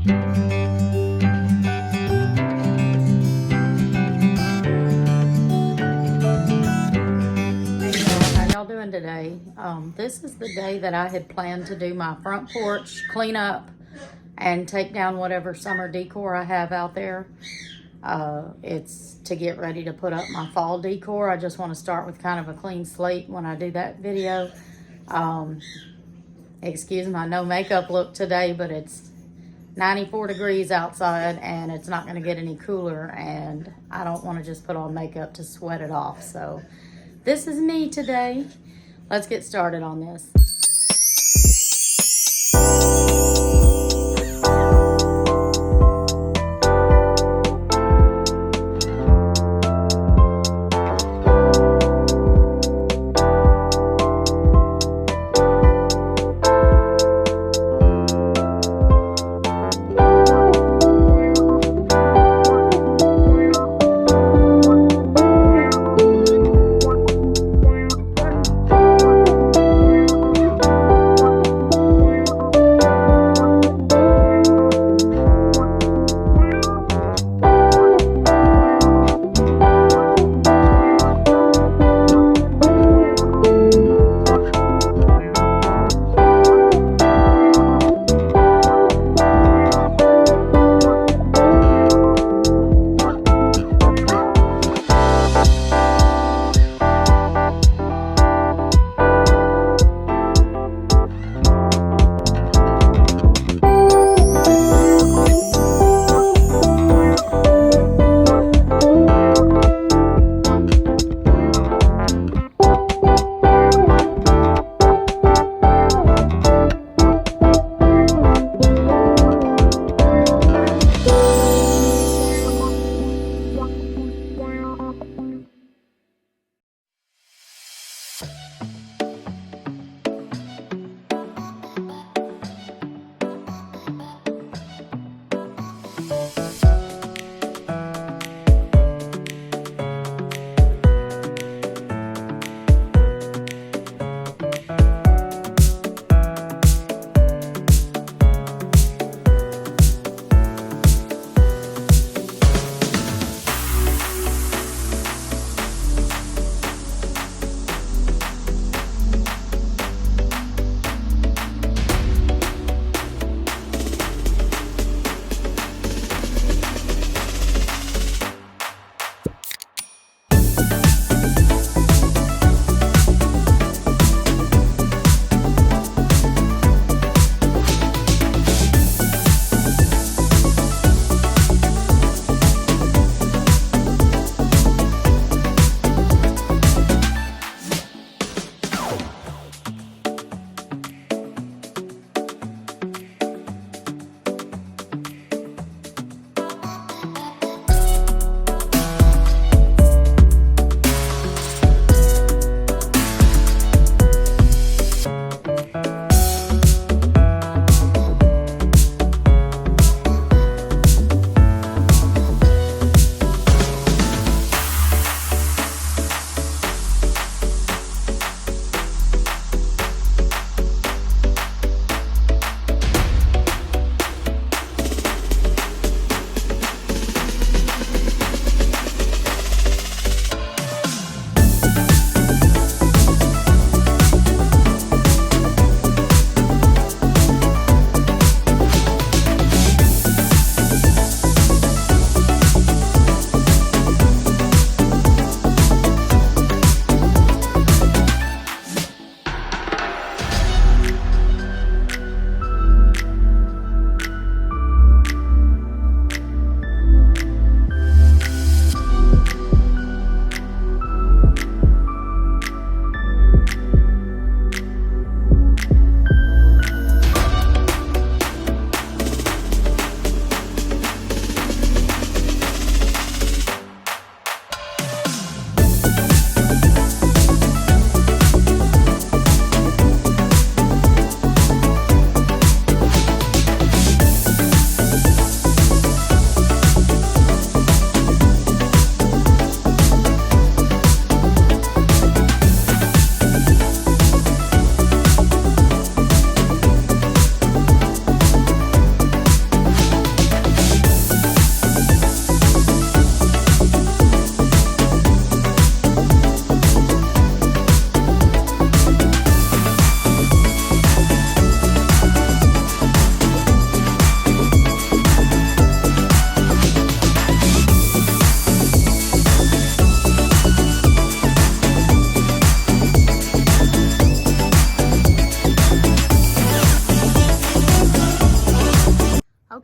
Doing today. This is the day that I had planned to do my front porch, clean up, and take down whatever summer decor I have out there. It's to get ready to put up my fall decor. I just want to start with kind of a clean slate when I do that video. Excuse my no makeup look today, but it's 94 degrees outside and it's not going to get any cooler, and I don't want to just put on makeup to sweat it off. So this is me today. Let's get started on this.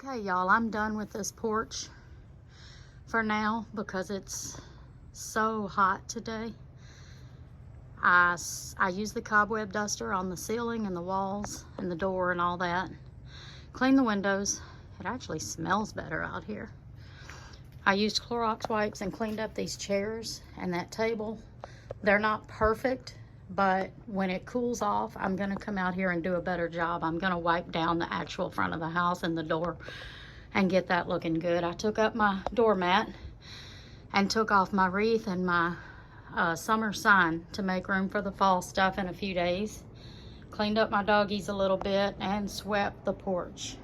Okay, y'all, I'm done with this porch for now because it's so hot today. I use the cobweb duster on the ceiling and the walls and the door and all that. Clean the windows. It actually smells better out here. I used Clorox wipes and cleaned up these chairs and that table. They're not perfect, but when it cools off, I'm gonna come out here and do a better job. I'm gonna wipe down the actual front of the house and the door and get that looking good. I took up my doormat and took off my wreath and my summer sign to make room for the fall stuff in a few days. Cleaned up my doggies a little bit and swept the porch.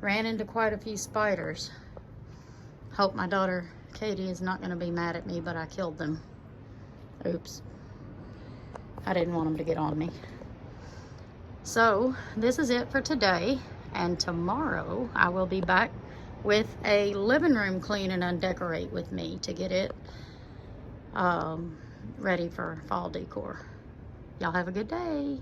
Ran into quite a few spiders. Hope my daughter Katie is not going to be mad at me, but I killed them. Oops. I didn't want them to get on me. So this is it for today, and tomorrow I will be back with a living room clean and undecorate with me to get it ready for fall decor. Y'all have a good day.